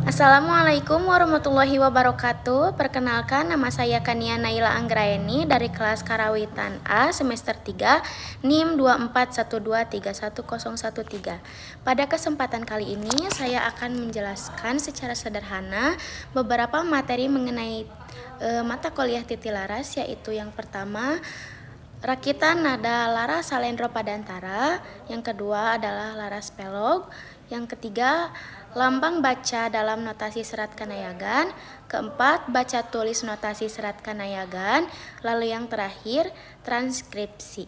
Assalamualaikum warahmatullahi wabarakatuh. Perkenalkan, nama saya Kania Naila Anggraeni dari kelas Karawitan A semester 3 NIM 241231013. Pada kesempatan kali ini saya akan menjelaskan secara sederhana beberapa materi mengenai mata kuliah Titilaras, yaitu yang pertama rakitan nada laras salendro padantara, yang kedua adalah laras pelog, yang ketiga lambang baca dalam notasi serat kanayagan, keempat baca tulis notasi serat kanayagan, lalu yang terakhir transkripsi.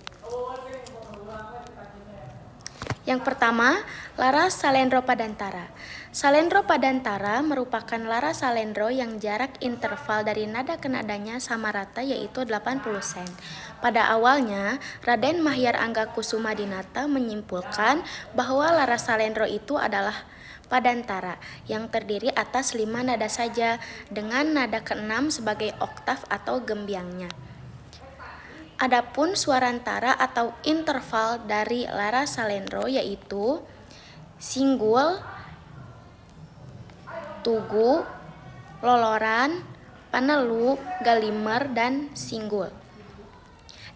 Yang pertama, laras salendro padantara. Salendro padantara merupakan laras salendro yang jarak interval dari nada ke nadanya sama rata, yaitu 80 sen. Pada awalnya, Raden Mahyar Anggakusuma Dinata menyimpulkan bahwa laras salendro itu adalah padantara yang terdiri atas 5 nada saja dengan nada ke-6 sebagai oktav atau gembiangnya. Adapun suarantara atau interval dari laras salendro yaitu singgul, tugu, loloran, panelu, galimer, dan singgul.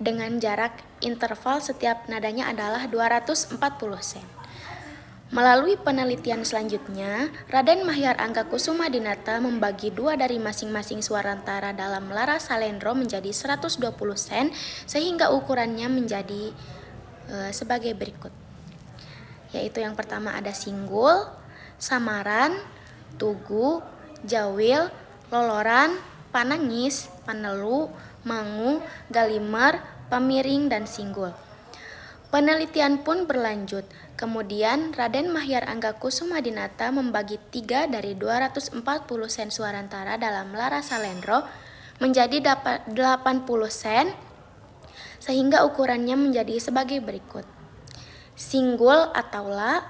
Dengan jarak interval setiap nadanya adalah 240 sen. Melalui penelitian selanjutnya, Raden Mahyar Anggakusuma Dinata membagi dua dari masing-masing suarantara dalam laras salendro menjadi 120 sen sehingga ukurannya menjadi sebagai berikut. Yaitu yang pertama ada singgul, samaran, tugu, jawil, loloran, panangis, panelu, mangu, galimer, pamiring, dan singgul. Penelitian pun berlanjut. Kemudian Raden Mahyar Anggakusuma Dinata membagi 3 dari 240 sen suarantara dalam laras salendro menjadi 80 sen sehingga ukurannya menjadi sebagai berikut. Singgul atau la,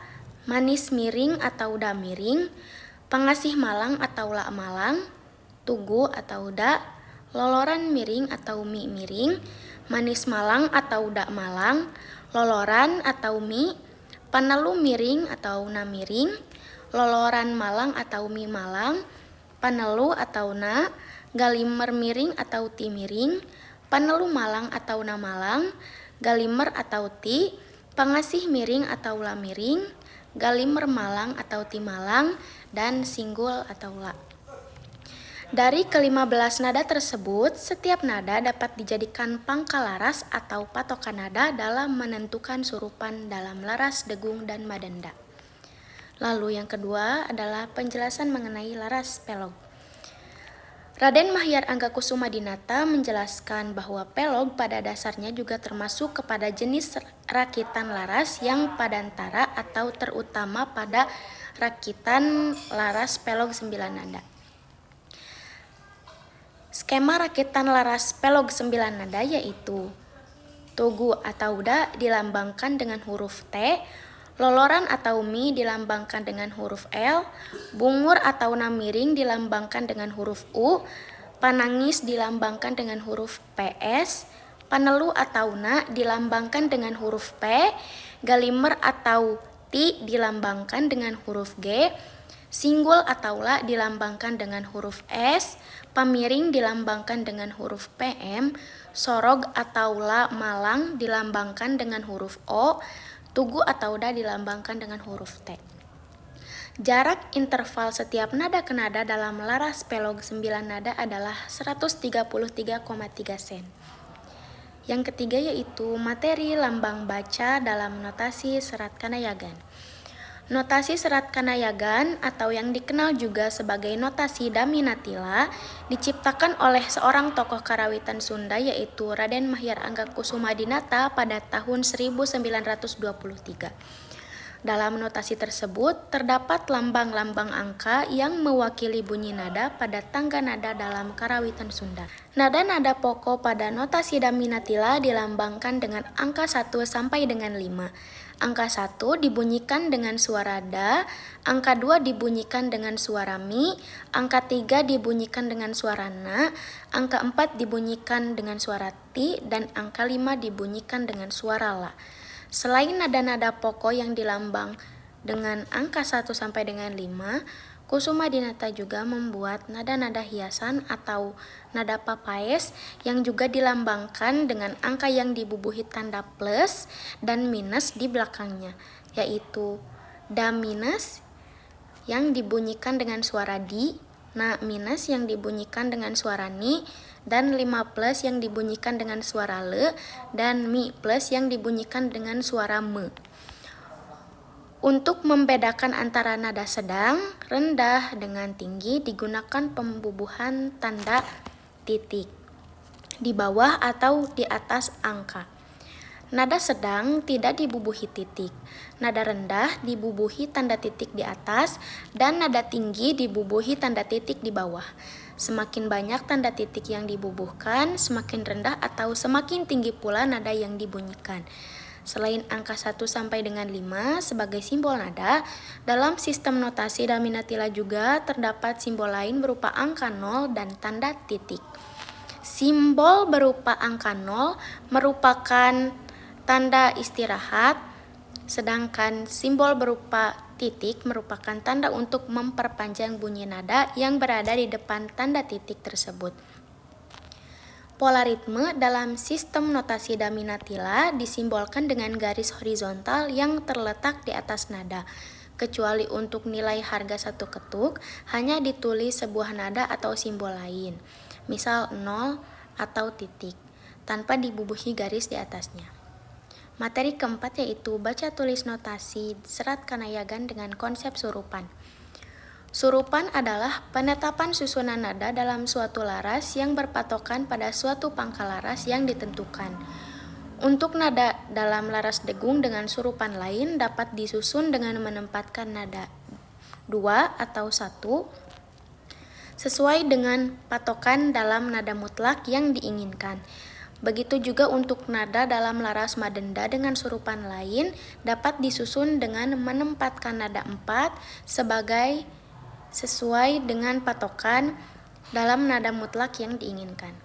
manis miring atau da miring, pengasih malang atau la malang, tugu atau da, loloran miring atau mi miring, manis malang atau da malang, loloran atau mi, panelu miring atau na miring, loloran malang atau mi malang, panelu atau na, galimer miring atau ti miring, panelu malang atau na malang, galimer atau ti, pengasih miring atau la miring, galimer malang atau ti malang, dan singgul atau la. Dari ke-15 nada tersebut, setiap nada dapat dijadikan pangkal laras atau patokan nada dalam menentukan surupan dalam laras, degung, dan madanda. Lalu yang kedua adalah penjelasan mengenai laras pelog. Raden Mahyar Anggakusuma Dinata menjelaskan bahwa pelog pada dasarnya juga termasuk kepada jenis rakitan laras yang padantara atau terutama pada rakitan laras pelog 9 nada. Skema rakitan laras pelog 9 nada yaitu tugu atau da dilambangkan dengan huruf T, loloran atau mi dilambangkan dengan huruf L, bungur atau na miring dilambangkan dengan huruf U, panangis dilambangkan dengan huruf PS, panelu atau na dilambangkan dengan huruf P, galimer atau ti dilambangkan dengan huruf G, singgul atau la dilambangkan dengan huruf S, pamiring dilambangkan dengan huruf PM, sorog atau la malang dilambangkan dengan huruf O, tugu atau da dilambangkan dengan huruf T. Jarak interval setiap nada ke nada dalam laras pelog 9 nada adalah 133,3 sen. Yang ketiga yaitu materi lambang baca dalam notasi serat kanayagan. Notasi serat kanayagan atau yang dikenal juga sebagai notasi Daminatila diciptakan oleh seorang tokoh karawitan Sunda yaitu Raden Mahyar Anggakusuma Dinata pada tahun 1923. Dalam notasi tersebut terdapat lambang-lambang angka yang mewakili bunyi nada pada tangga nada dalam karawitan Sunda. Nada-nada pokok pada notasi Daminatila dilambangkan dengan angka 1 sampai dengan 5. Angka 1 dibunyikan dengan suara da, angka 2 dibunyikan dengan suara mi, angka 3 dibunyikan dengan suara na, angka 4 dibunyikan dengan suara ti, dan angka 5 dibunyikan dengan suara la. Selain nada-nada pokok yang dilambang dengan angka 1 sampai dengan 5, Kusuma Dinata juga membuat nada-nada hiasan atau nada papaes yang juga dilambangkan dengan angka yang dibubuhi tanda plus dan minus di belakangnya, yaitu da minus yang dibunyikan dengan suara di, na minus yang dibunyikan dengan suara ni, dan 5 plus yang dibunyikan dengan suara le, dan mi plus yang dibunyikan dengan suara me. Untuk membedakan antara nada sedang, rendah, dengan tinggi digunakan pembubuhan tanda titik di bawah atau di atas angka. Nada sedang tidak dibubuhi titik, nada rendah dibubuhi tanda titik di atas, dan nada tinggi dibubuhi tanda titik di bawah. Semakin banyak tanda titik yang dibubuhkan, semakin rendah atau semakin tinggi pula nada yang dibunyikan. Selain angka 1 sampai dengan 5 sebagai simbol nada, dalam sistem notasi Daminatila juga terdapat simbol lain berupa angka 0 dan tanda titik. Simbol berupa angka 0 merupakan tanda istirahat, sedangkan simbol berupa titik merupakan tanda untuk memperpanjang bunyi nada yang berada di depan tanda titik tersebut. Polaritme dalam sistem notasi Daminatila disimbolkan dengan garis horizontal yang terletak di atas nada. Kecuali untuk nilai harga satu ketuk, hanya ditulis sebuah nada atau simbol lain, misal 0 atau titik, tanpa dibubuhi garis di atasnya. Materi keempat yaitu baca tulis notasi serat Kanayagan dengan konsep surupan. Surupan adalah penetapan susunan nada dalam suatu laras yang berpatokan pada suatu pangkal laras yang ditentukan. Untuk nada dalam laras degung dengan surupan lain dapat disusun dengan menempatkan nada 2 atau 1 sesuai dengan patokan dalam nada mutlak yang diinginkan. Begitu juga untuk nada dalam laras madenda dengan surupan lain dapat disusun dengan menempatkan nada 4 sesuai dengan patokan dalam nada mutlak yang diinginkan.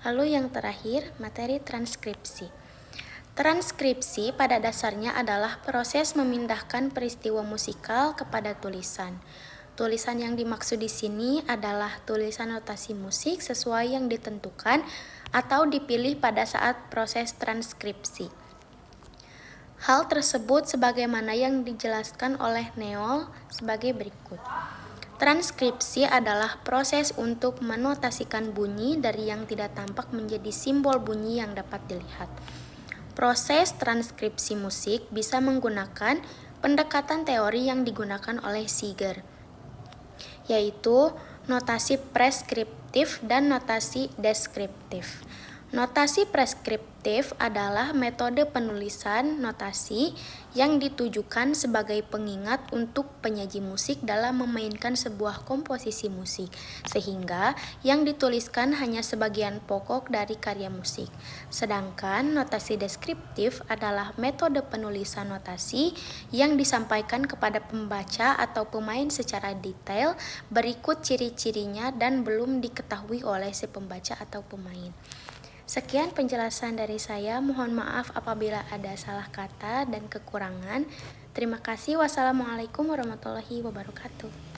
Lalu yang terakhir, materi transkripsi. Transkripsi pada dasarnya adalah proses memindahkan peristiwa musikal kepada tulisan. Tulisan yang dimaksud di sini adalah tulisan notasi musik sesuai yang ditentukan atau dipilih pada saat proses transkripsi. Hal tersebut sebagaimana yang dijelaskan oleh Neol sebagai berikut. Transkripsi adalah proses untuk menotasikan bunyi dari yang tidak tampak menjadi simbol bunyi yang dapat dilihat. Proses transkripsi musik bisa menggunakan pendekatan teori yang digunakan oleh Seeger, yaitu notasi preskriptif dan notasi deskriptif. Notasi preskriptif adalah metode penulisan notasi yang ditujukan sebagai pengingat untuk penyaji musik dalam memainkan sebuah komposisi musik, sehingga yang dituliskan hanya sebagian pokok dari karya musik. Sedangkan notasi deskriptif adalah metode penulisan notasi yang disampaikan kepada pembaca atau pemain secara detail berikut ciri-cirinya dan belum diketahui oleh si pembaca atau pemain. Sekian penjelasan dari saya, mohon maaf apabila ada salah kata dan kekurangan. Terima kasih. Wassalamualaikum warahmatullahi wabarakatuh.